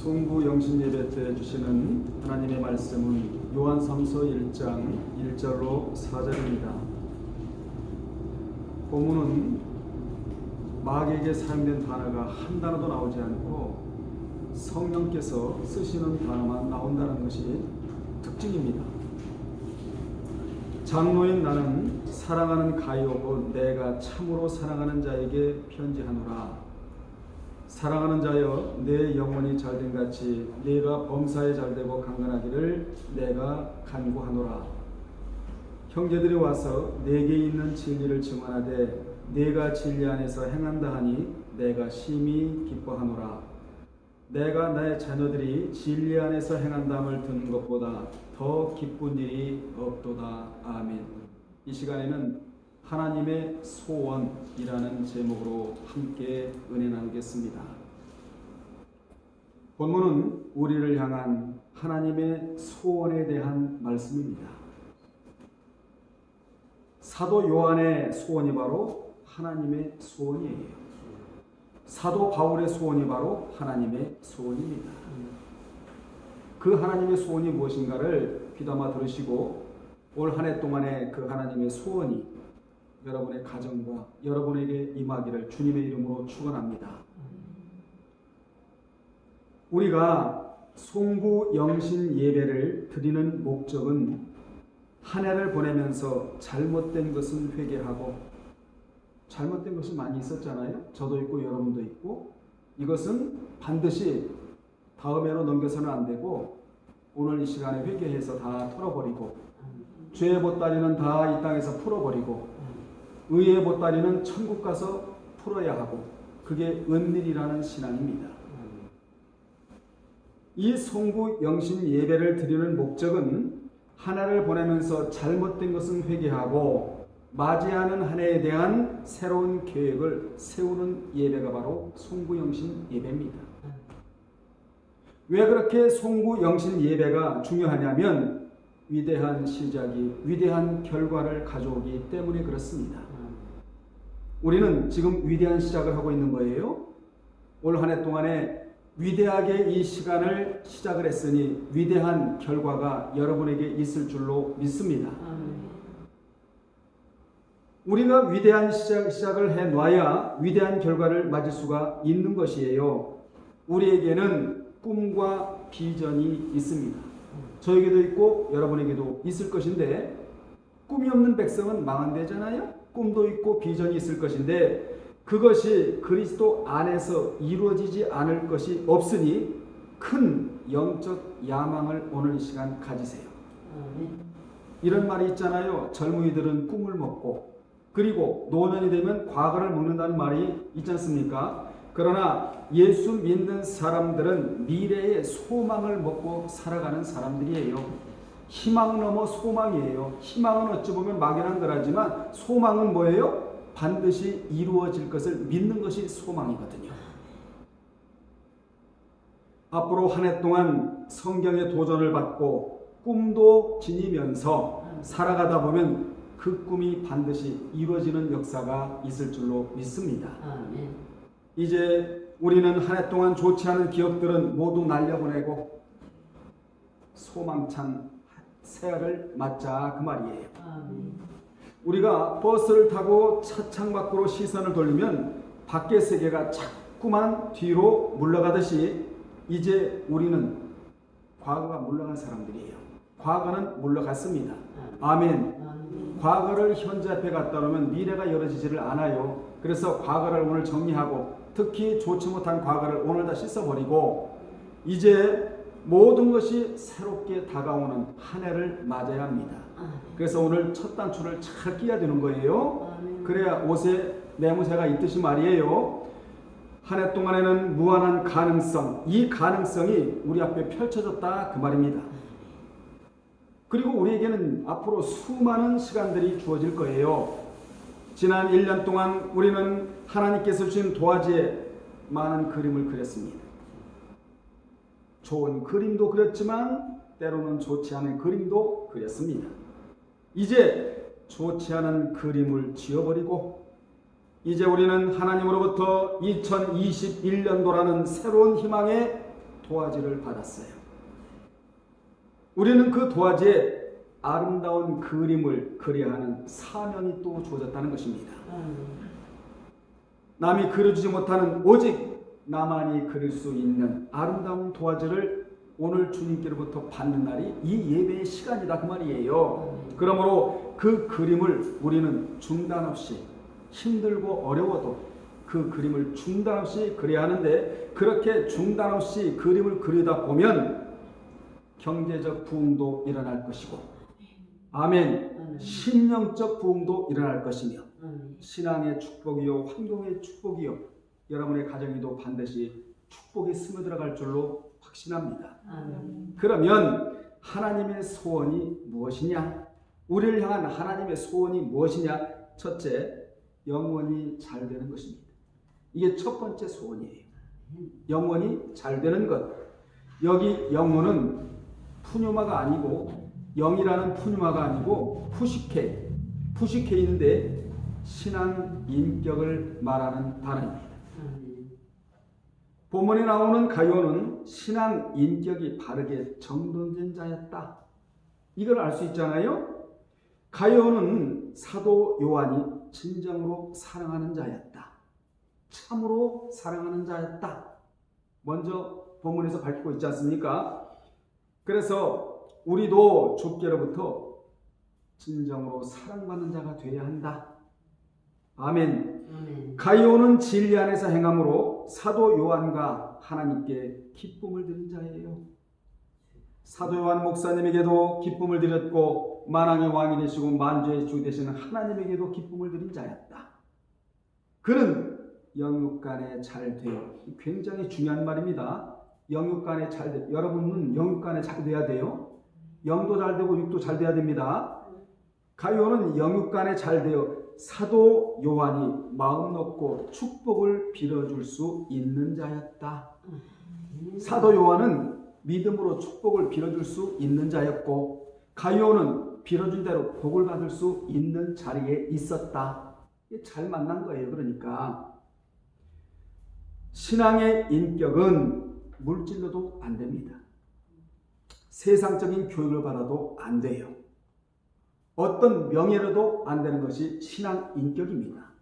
송구 영신 예배 때 주시는 하나님의 말씀은 요한성서 1장 1절로 4절입니다. 본문은 마귀에게 사용된 단어가 한 단어도 나오지 않고 성령께서 쓰시는 단어만 나온다는 것이 특징입니다. 장로인 나는 사랑하는 가이오고 내가 참으로 사랑하는 자에게 편지하노라. 사랑하는 자여, 내 영혼이 잘된 같이 네가 범사에 잘되고 강건하기를 내가 간구하노라. 형제들이 와서 내게 있는 진리를 증언하되 네가 진리 안에서 행한다 하니 내가 심히 기뻐하노라. 내가 나의 자녀들이 진리 안에서 행한다함을 듣는 것보다 더 기쁜 일이 없도다. 아멘. 이 시간에는 하나님의 소원이라는 제목으로 함께 은혜 나누겠습니다. 본문은 우리를 향한 하나님의 소원에 대한 말씀입니다. 사도 요한의 소원이 바로 하나님의 소원이에요. 사도 바울의 소원이 바로 하나님의 소원입니다. 그 하나님의 소원이 무엇인가를 귀담아 들으시고 올 한 해 동안의 그 하나님의 소원이 여러분의 가정과 여러분에게 임하기를 주님의 이름으로 축원합니다. 우리가 송구 영신 예배를 드리는 목적은 한 해를 보내면서 잘못된 것은 회개하고, 잘못된 것이 많이 있었잖아요. 저도 있고 여러분도 있고, 이것은 반드시 다음 해로 넘겨서는 안 되고 오늘 이 시간에 회개해서 다 털어버리고, 죄의 보따리는 다 이 땅에서 풀어버리고, 의의 보따리는 천국 가서 풀어야 하고, 그게 은밀이라는 신앙입니다. 이 송구 영신 예배를 드리는 목적은 한 해를 보내면서 잘못된 것은 회개하고 맞이하는 한 해에 대한 새로운 계획을 세우는 예배가 바로 송구 영신 예배입니다. 왜 그렇게 송구 영신 예배가 중요하냐면 위대한 시작이 위대한 결과를 가져오기 때문에 그렇습니다. 우리는 지금 위대한 시작을 하고 있는 거예요. 올 한 해 동안에 위대하게 이 시간을 시작을 했으니 위대한 결과가 여러분에게 있을 줄로 믿습니다. 우리가 위대한 시작을 해놔야 위대한 결과를 맞을 수가 있는 것이에요. 우리에게는 꿈과 비전이 있습니다. 저에게도 있고 여러분에게도 있을 것인데, 꿈이 없는 백성은 망한대잖아요. 꿈도 있고 비전이 있을 것인데 그것이 그리스도 안에서 이루어지지 않을 것이 없으니 큰 영적 야망을 오늘 이 시간 가지세요. 이런 말이 있잖아요. 젊은이들은 꿈을 먹고, 그리고 노년이 되면 과거를 먹는다는 말이 있지 않습니까? 그러나 예수 믿는 사람들은 미래의 소망을 먹고 살아가는 사람들이에요. 희망 넘어 소망이에요. 희망은 어찌 보면 막연한 거라지만 소망은 뭐예요? 반드시 이루어질 것을 믿는 것이 소망이거든요. 앞으로 한 해 동안 성경의 도전을 받고 꿈도 지니면서 살아가다 보면 그 꿈이 반드시 이루어지는 역사가 있을 줄로 믿습니다. 이제 우리는 한 해 동안 좋지 않은 기억들은 모두 날려보내고 소망찬 새해를 맞자 그 말이에요. 우리가 버스를 타고 차창 밖으로 시선을 돌리면 밖의 세계가 자꾸만 뒤로 물러가듯이 이제 우리는 과거가 물러간 사람들이에요. 과거는 물러갔습니다. 아멘. 과거를 현재 앞에 갖다 놓으면 미래가 열어지지를 않아요. 그래서 과거를 오늘 정리하고, 특히 좋지 못한 과거를 오늘 다 씻어버리고 이제 모든 것이 새롭게 다가오는 한 해를 맞아야 합니다. 그래서 오늘 첫 단추를 잘 끼야 되는 거예요. 그래야 옷에 매무새가 있듯이 말이에요. 한 해 동안에는 무한한 가능성, 이 가능성이 우리 앞에 펼쳐졌다 그 말입니다. 그리고 우리에게는 앞으로 수많은 시간들이 주어질 거예요. 지난 1년 동안 우리는 하나님께서 주신 도화지에 많은 그림을 그렸습니다. 좋은 그림도 그렸지만 때로는 좋지 않은 그림도 그렸습니다. 이제 좋지 않은 그림을 지워버리고 이제 우리는 하나님으로부터 2021년도라는 새로운 희망의 도화지를 받았어요. 우리는 그 도화지에 아름다운 그림을 그려야 하는 사명이 또 주어졌다는 것입니다. 남이 그려주지 못하는 오직 나만이 그릴 수 있는 아름다운 도화지를 오늘 주님께로부터 받는 날이 이 예배의 시간이다 그 말이에요. 그러므로 그 그림을 우리는 중단 없이 힘들고 어려워도 그 그림을 중단 없이 그려야 하는데 그렇게 중단 없이 그림을 그리다 보면 경제적 부흥도 일어날 것이고 아멘 신령적 부흥도 일어날 것이며 신앙의 축복이요 환경의 축복이요 여러분의 가정에도 반드시 축복이 스며들어갈 줄로 확신합니다. 그러면 하나님의 소원이 무엇이냐? 우리를 향한 하나님의 소원이 무엇이냐? 첫째, 영원히 잘 되는 것입니다. 이게 첫 번째 소원이에요. 영원히 잘 되는 것. 여기 영혼은 푸뉴마가 아니고 영이라는 푸뉴마가 아니고 푸시케인데 신앙 인격을 말하는 단어입니다. 본문에 나오는 가룟은 신앙 인격이 바르게 정돈된 자였다. 이걸 알 수 있잖아요. 가룟은 사도 요한이 진정으로 사랑하는 자였다. 참으로 사랑하는 자였다. 먼저 본문에서 밝히고 있지 않습니까? 그래서 우리도 주께로부터 진정으로 사랑받는 자가 되어야 한다. 아멘. 가룟은 진리 안에서 행함으로 사도 요한과 하나님께 기쁨을 드린 자예요. 사도 요한 목사님에게도 기쁨을 드렸고 만왕의 왕이 되시고 만주의 주 되시는 하나님에게도 기쁨을 드린 자였다. 그는 영육간에 잘 되어 굉장히 중요한 말입니다. 영육간에 잘 되어 여러분은 영육간에 잘 돼야 돼요. 영도 잘 되고 육도 잘 돼야 됩니다. 가룟은 영육간에 잘 되어 사도 요한이 마음 놓고 축복을 빌어줄 수 있는 자였다. 사도 요한은 믿음으로 축복을 빌어줄 수 있는 자였고 가룟은 빌어준 대로 복을 받을 수 있는 자리에 있었다. 잘 만난 거예요. 그러니까 신앙의 인격은 물질로도 안 됩니다. 세상적인 교육을 받아도 안 돼요. 어떤 명예로도 안 되는 것이 신앙 인격입니다.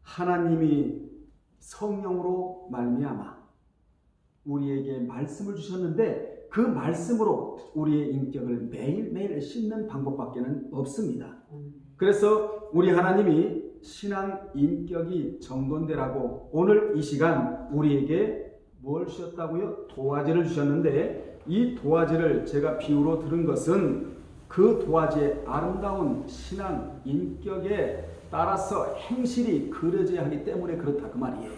하나님이 성령으로 말미암아 우리에게 말씀을 주셨는데 그 말씀으로 우리의 인격을 매일매일 씻는 방법밖에는 없습니다. 그래서 우리 하나님이 신앙 인격이 정돈되라고 오늘 이 시간 우리에게 뭘 주셨다고요? 도화지를 주셨는데 이 도화지를 제가 비유로 들은 것은 그 도화지의 아름다운 신앙 인격에 따라서 행실이 그려져야 하기 때문에 그렇다 그 말이에요.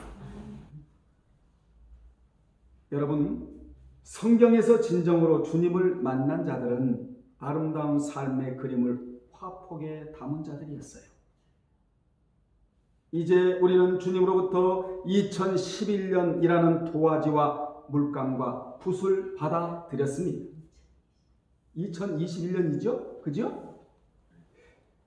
여러분 성경에서 진정으로 주님을 만난 자들은 아름다운 삶의 그림을 화폭에 담은 자들이었어요. 이제 우리는 주님으로부터 2011년이라는 도화지와 물감과 붓을 받아들였습니다. 2021년이죠? 그죠?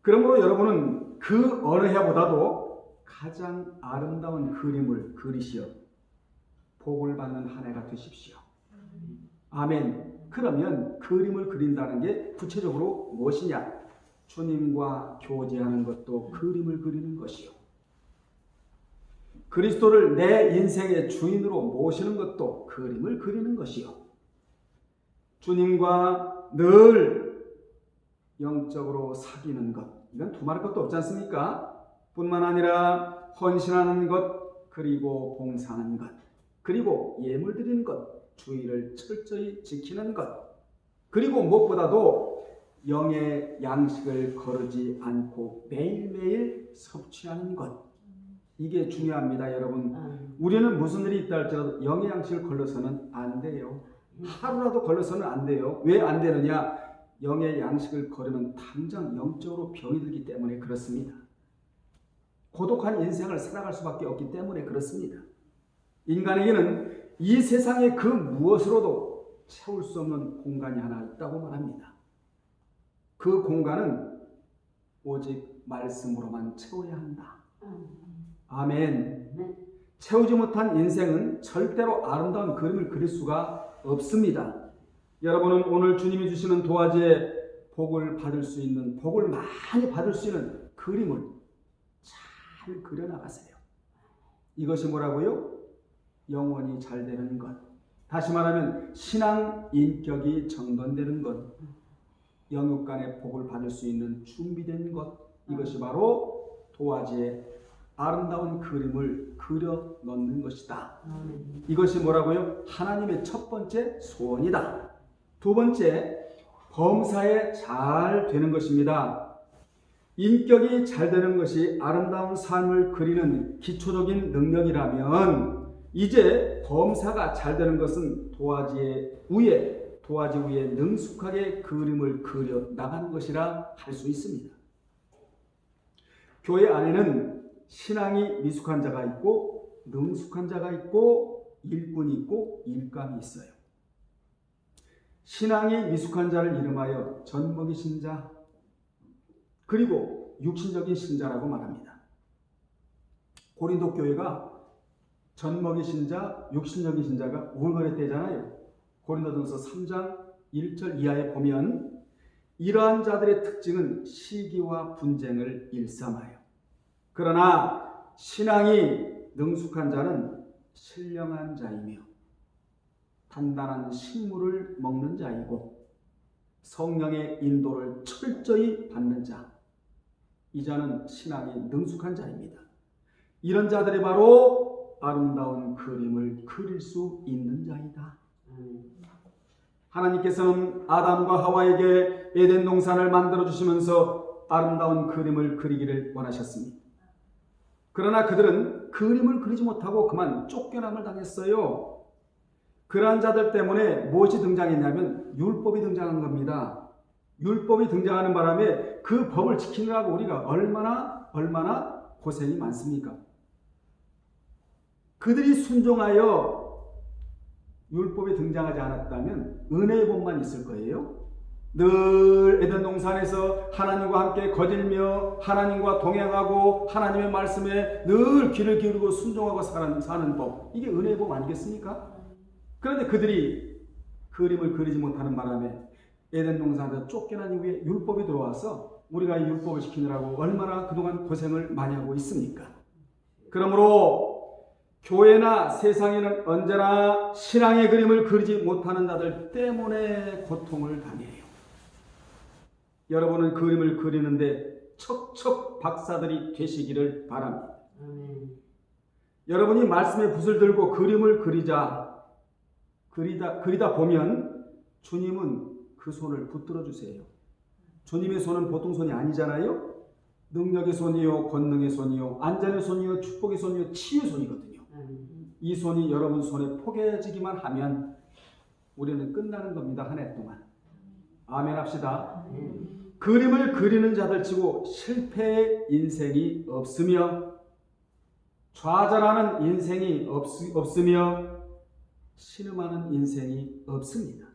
그러므로 여러분은 그 어느 해보다도 가장 아름다운 그림을 그리시어 복을 받는 한 해가 되십시오. 아멘. 그러면 그림을 그린다는 게 구체적으로 무엇이냐? 주님과 교제하는 것도 그림을 그리는 것이요. 그리스도를 내 인생의 주인으로 모시는 것도 그림을 그리는 것이요. 주님과 늘 영적으로 사귀는 것, 이건 두말할 것도 없지 않습니까? 뿐만 아니라 헌신하는 것, 그리고 봉사하는 것, 그리고 예물 드리는 것, 주의를 철저히 지키는 것, 그리고 무엇보다도 영의 양식을 거르지 않고 매일매일 섭취하는 것, 이게 중요합니다. 여러분 우리는 무슨 일이 있다 할지라도 영의 양식을 걸러서는 안 돼요. 하루라도 걸러서는 안 돼요. 왜 안 되느냐? 영의 양식을 거르면 당장 영적으로 병이 들기 때문에 그렇습니다. 고독한 인생을 살아갈 수밖에 없기 때문에 그렇습니다. 인간에게는 이 세상의 그 무엇으로도 채울 수 없는 공간이 하나 있다고 말합니다. 그 공간은 오직 말씀으로만 채워야 한다. 아멘. 채우지 못한 인생은 절대로 아름다운 그림을 그릴 수가 없습니다. 여러분은 오늘 주님이 주시는 도화지에 복을 받을 수 있는, 복을 많이 받을 수 있는 그림을 잘 그려나가세요. 이것이 뭐라고요? 영혼이 잘 되는 것. 다시 말하면 신앙 인격이 정돈되는 것. 영육간의 복을 받을 수 있는 준비된 것. 이것이 바로 도화지에 아름다운 그림을 그려 넣는 것이다. 이것이 뭐라고요? 하나님의 첫 번째 소원이다. 두 번째, 범사에 잘 되는 것입니다. 인격이 잘 되는 것이 아름다운 삶을 그리는 기초적인 능력이라면 이제 범사가 잘 되는 것은 도화지 위에 능숙하게 그림을 그려 나가는 것이라 할 수 있습니다. 교회 안에는 신앙이 미숙한 자가 있고 능숙한 자가 있고 일꾼이 있고 일감이 있어요. 신앙이 미숙한 자를 이름하여 젖먹이 신자 그리고 육신적인 신자라고 말합니다. 고린도 교회가 젖먹이 신자, 육신적인 신자가 우월거랬대잖아요. 고린도전서 3장 1절 이하에 보면 이러한 자들의 특징은 시기와 분쟁을 일삼아요. 그러나 신앙이 능숙한 자는 신령한 자이며 단단한 식물을 먹는 자이고 성령의 인도를 철저히 받는 자. 이 자는 신앙이 능숙한 자입니다. 이런 자들이 바로 아름다운 그림을 그릴 수 있는 자이다. 하나님께서는 아담과 하와에게 에덴 동산을 만들어 주시면서 아름다운 그림을 그리기를 원하셨습니다. 그러나 그들은 그림을 그리지 못하고 그만 쫓겨남을 당했어요. 그러한 자들 때문에 무엇이 등장했냐면 율법이 등장한 겁니다. 율법이 등장하는 바람에 그 법을 지키느라고 우리가 얼마나 고생이 많습니까? 그들이 순종하여 율법이 등장하지 않았다면 은혜의 법만 있을 거예요. 늘 에덴 동산에서 하나님과 함께 거닐며 하나님과 동행하고 하나님의 말씀에 늘 귀를 기울이고 순종하고 사는 법. 이게 은혜의 법 아니겠습니까? 그런데 그들이 그림을 그리지 못하는 바람에 에덴 동산에서 쫓겨난 이후에 율법이 들어와서 우리가 이 율법을 지키느라고 얼마나 그동안 고생을 많이 하고 있습니까? 그러므로 교회나 세상에는 언제나 신앙의 그림을 그리지 못하는 자들 때문에 고통을 당해요. 여러분은 그림을 그리는데 척척 박사들이 되시기를 바랍니다. 여러분이 말씀의 붓을 들고 그림을 그리다 보면 주님은 그 손을 붙들어 주세요. 주님의 손은 보통 손이 아니잖아요. 능력의 손이요, 권능의 손이요, 안전의 손이요, 축복의 손이요, 치유의 손이거든요. 이 손이 여러분 손에 포개지기만 하면 우리는 끝나는 겁니다. 한 해 동안. 아멘 합시다. 그림을 그리는 자들 치고 실패의 인생이 없으며 좌절하는 인생이 없으며 신음하는 인생이 없습니다.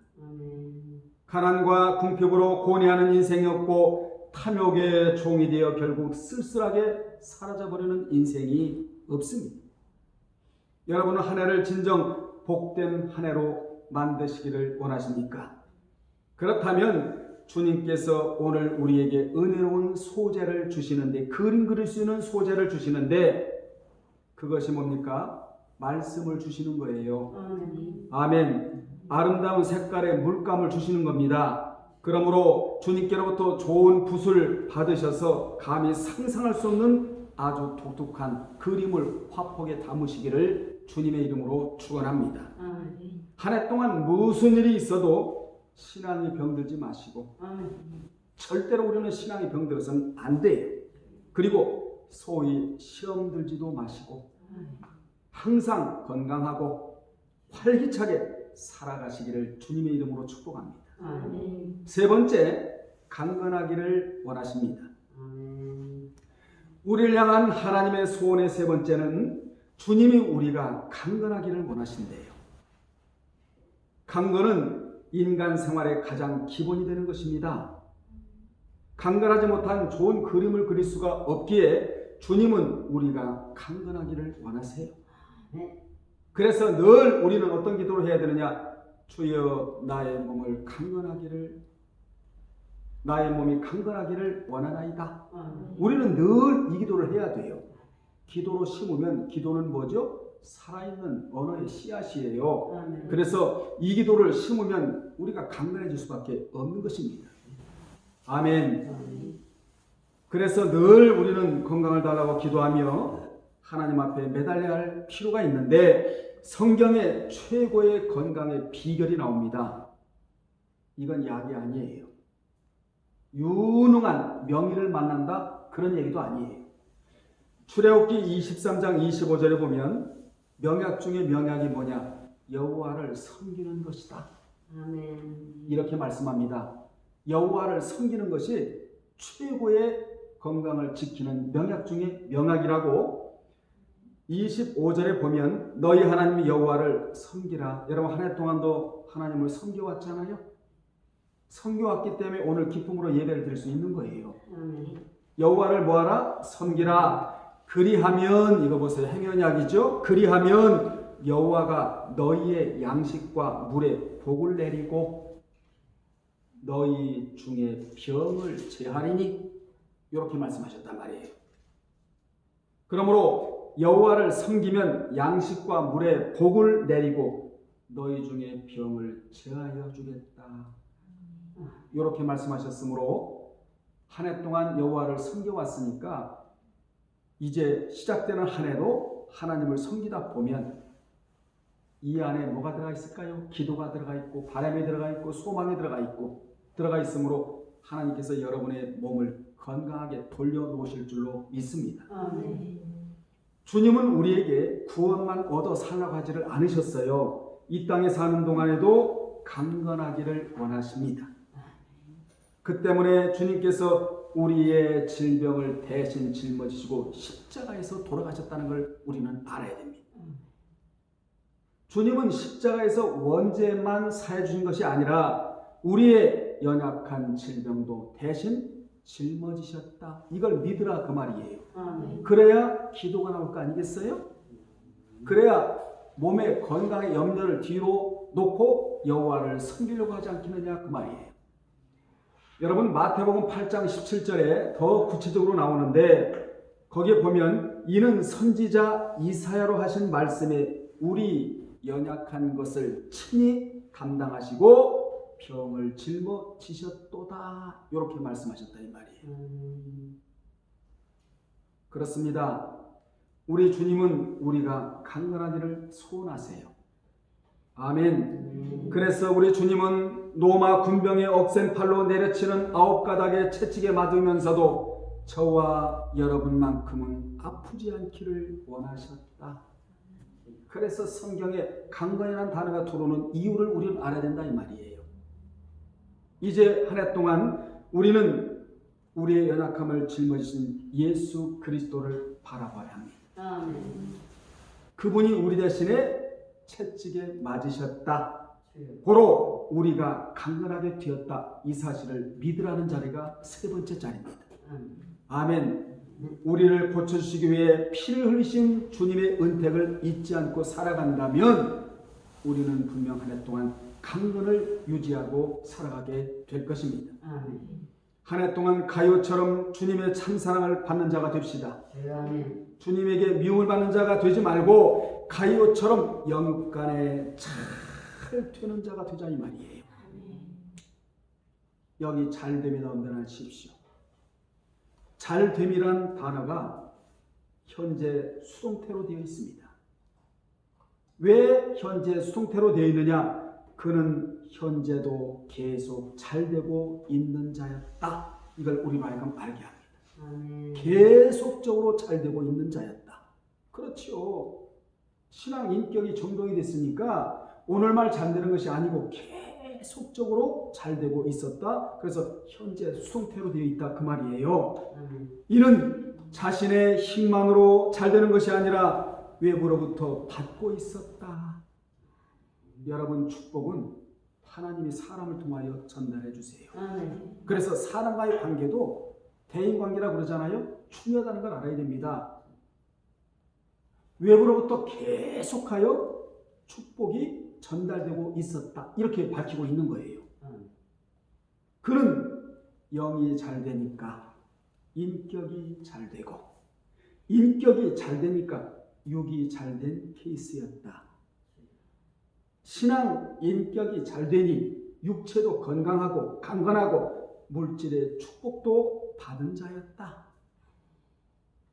가난과 궁핍으로 고뇌하는 인생이 없고 탐욕의 종이 되어 결국 쓸쓸하게 사라져버리는 인생이 없습니다. 여러분은 한 해를 진정 복된 한 해로 만드시기를 원하십니까? 그렇다면 주님께서 오늘 우리에게 은혜로운 소재를 주시는데, 그림 그릴 수 있는 소재를 주시는데 그것이 뭡니까? 말씀을 주시는 거예요. 아멘. 아름다운 색깔의 물감을 주시는 겁니다. 그러므로 주님께로부터 좋은 붓을 받으셔서 감히 상상할 수 없는 아주 독특한 그림을 화폭에 담으시기를 주님의 이름으로 축원합니다. 한 해 동안 무슨 일이 있어도 신앙이 병들지 마시고 절대로 우리는 신앙이 병들어서는 안 돼요. 그리고 소위 시험 들지도 마시고 항상 건강하고 활기차게 살아가시기를 주님의 이름으로 축복합니다. 세 번째, 강건하기를 원하십니다. 우리를 향한 하나님의 소원의 세 번째는 주님이 우리가 강건하기를 원하신대요. 강건은 인간 생활의 가장 기본이 되는 것입니다. 강건하지 못한 좋은 그림을 그릴 수가 없기에 주님은 우리가 강건하기를 원하세요. 그래서 늘 우리는 어떤 기도를 해야 되느냐? 주여 나의 몸이 강건하기를 원하나이다. 우리는 늘 이 기도를 해야 돼요. 기도로 심으면 기도는 뭐죠? 살아있는 언어의 씨앗이에요. 그래서 이 기도를 심으면 우리가 강건해질 수밖에 없는 것입니다. 아멘. 그래서 늘 우리는 건강을 달라고 기도하며 하나님 앞에 매달려야 할 필요가 있는데 성경에 최고의 건강의 비결이 나옵니다. 이건 약이 아니에요. 유능한 명의를 만난다? 그런 얘기도 아니에요. 출애굽기 23장 25절에 보면 명약 중에 명약이 뭐냐? 여호와를 섬기는 것이다. 아멘. 이렇게 말씀합니다. 여호와를 섬기는 것이 최고의 건강을 지키는 명약 중에 명약이라고 25절에 보면 너희 하나님 여호와를 섬기라. 여러분 한 해 동안도 하나님을 섬겨왔잖아요. 섬겨왔기 때문에 오늘 기쁨으로 예배를 드릴 수 있는 거예요. 여호와를 뭐하라? 섬기라. 그리하면 이거 보세요. 행연약이죠. 그리하면 여호와가 너희의 양식과 물에 복을 내리고 너희 중에 병을 제하리니 이렇게 말씀하셨단 말이에요. 그러므로 여호와를 섬기면 양식과 물에 복을 내리고 너희 중에 병을 제하여 주겠다. 이렇게 말씀하셨으므로 한 해 동안 여호와를 섬겨왔으니까 이제 시작되는 한 해도 하나님을 섬기다 보면 이 안에 뭐가 들어가 있을까요? 기도가 들어가 있고 바람이 들어가 있고 소망이 들어가 있으므로 하나님께서 여러분의 몸을 건강하게 돌려놓으실 줄로 믿습니다. 아멘. 주님은 우리에게 구원만 얻어 살라고 하지를 않으셨어요. 이 땅에 사는 동안에도 강건하기를 원하십니다. 그 때문에 주님께서 우리의 질병을 대신 짊어지시고 십자가에서 돌아가셨다는 걸 우리는 알아야 됩니다. 주님은 십자가에서 원죄만 사해 주신 것이 아니라 우리의 연약한 질병도 대신 짊어지셨다. 이걸 믿으라 그 말이에요. 그래야 기도가 나올 거 아니겠어요? 그래야 몸의 건강의 염려를 뒤로 놓고 여호와를 섬기려고 하지 않겠느냐 그 말이에요. 여러분 마태복음 8장 17절에 더 구체적으로 나오는데 거기에 보면 이는 선지자 이사야로 하신 말씀에 우리 연약한 것을 친히 감당하시고 병을 짊어지셨도다 이렇게 말씀하셨다 이 말이에요. 그렇습니다. 우리 주님은 우리가 강건하기를 소원하세요. 아멘. 그래서 우리 주님은 로마 군병의 억센 팔로 내려치는 9가닥의 채찍에 맞으면서도 저와 여러분만큼은 아프지 않기를 원하셨다. 그래서 성경에 강건이라는 단어가 들어오는 이유를 우리는 알아야 된다 이 말이에요. 이제 한 해 동안 우리는 우리의 연약함을 짊어지신 예수 그리스도를 바라봐야 합니다. 아멘. 그분이 우리 대신에 채찍에 맞으셨다. 고로 우리가 강건하게 되었다. 이 사실을 믿으라는 자리가 세 번째 자리입니다. 아멘. 우리를 고쳐주시기 위해 피를 흘리신 주님의 은택을 잊지 않고 살아간다면 우리는 분명 한 해 동안 강건을 유지하고 살아가게 될 것입니다. 한 해 동안 가요처럼 주님의 참사랑을 받는 자가 됩시다. 주님에게 미움을 받는 자가 되지 말고 가요처럼 영육간에 잘 되는 자가 되자 이 말이에요. 여기 잘됨이 나온다 하십시오. 잘됨이란 단어가 현재 수동태로 되어 있습니다. 왜 현재 수동태로 되어 있느냐? 그는 현재도 계속 잘되고 있는 자였다. 이걸 우리 말과 알게 합니다. 계속적으로 잘되고 있는 자였다. 그렇죠. 신앙 인격이 정동이 됐으니까 오늘만 잘되는 것이 아니고 계속적으로 잘되고 있었다. 그래서 현재 수동태로 되어 있다 그 말이에요. 이는 자신의 힘만으로 잘되는 것이 아니라 외부로부터 받고 있었다. 여러분 축복은 하나님이 사람을 통하여 전달해 주세요. 그래서 사람과의 관계도 대인관계라고 그러잖아요. 중요하다는 걸 알아야 됩니다. 외부로부터 계속하여 축복이 전달되고 있었다. 이렇게 밝히고 있는 거예요. 그는 영이 잘 되니까 인격이 잘 되고, 인격이 잘 되니까 육이 잘 된 케이스였다. 신앙 인격이 잘 되니 육체도 건강하고 강건하고 물질의 축복도 받은 자였다.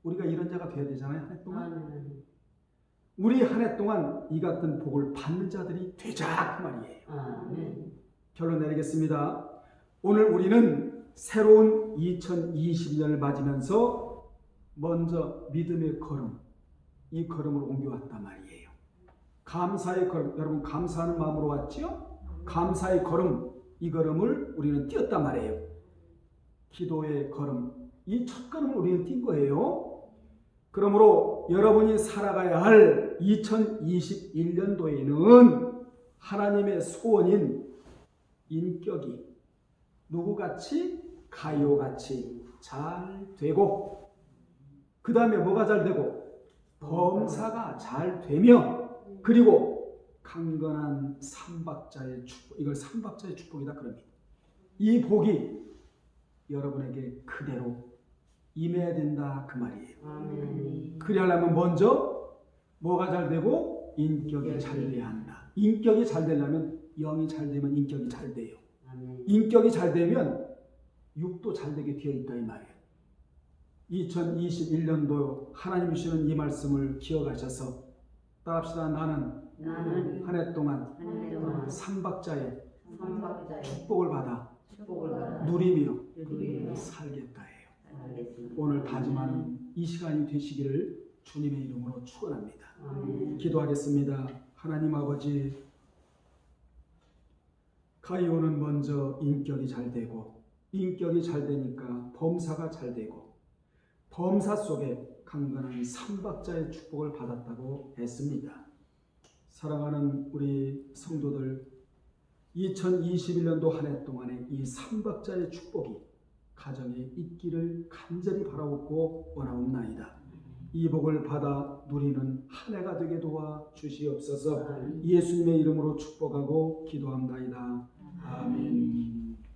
우리가 이런 자가 되어야 되잖아요. 한 해 동안. 우리 한 해 동안 이 같은 복을 받는 자들이 되자 그 말이에요. 결론 내리겠습니다. 오늘 우리는 새로운 2022년을 맞으면서 먼저 믿음의 걸음, 이 걸음을 옮겨왔단 말이에요. 감사의 걸음, 여러분 감사하는 마음으로 왔지요? 감사의 걸음, 이 걸음을 우리는 뛰었단 말이에요. 기도의 걸음, 이 첫 걸음을 우리는 뛴 거예요. 그러므로 여러분이 살아가야 할 2021년도에는 하나님의 소원인 인격이 누구같이? 가요같이 잘 되고, 그 다음에 뭐가 잘 되고? 범사가 잘 되며, 그리고 강건한 삼박자의 축복, 이걸 삼박자의 축복이다 그럽니다. 이 복이 여러분에게 그대로 임해야 된다 그 말이에요. 그러려면 먼저 뭐가 잘 되고? 인격이 잘 돼야 한다. 인격이 잘 되려면 영이 잘 되면 인격이 잘 돼요. 인격이 잘 되면 육도 잘 되게 되어 있다 이 말이에요. 2021년도 하나님이 주시는 이 말씀을 기억하셔서 따라합시다. 나는 한 해 동안 삼박자의 축복을 받아 누리며 살겠다 해요. 오늘 다짐하는 이 시간이 되시기를 주님의 이름으로 축원합니다. 기도하겠습니다. 하나님 아버지, 가이오는 먼저 인격이 잘 되고, 인격이 잘 되니까 범사가 잘 되고, 범사 속에 강건한 삼박자의 축복을 받았다고 했습니다. 사랑하는 우리 성도들, 2021년도 한 해 동안에 이 삼박자의 축복이 가정에 있기를 간절히 바라옵고 원하옵나이다. 이 복을 받아 누리는 한 해가 되게 도와 주시옵소서. 예수님의 이름으로 축복하고 기도합나이다. 아멘.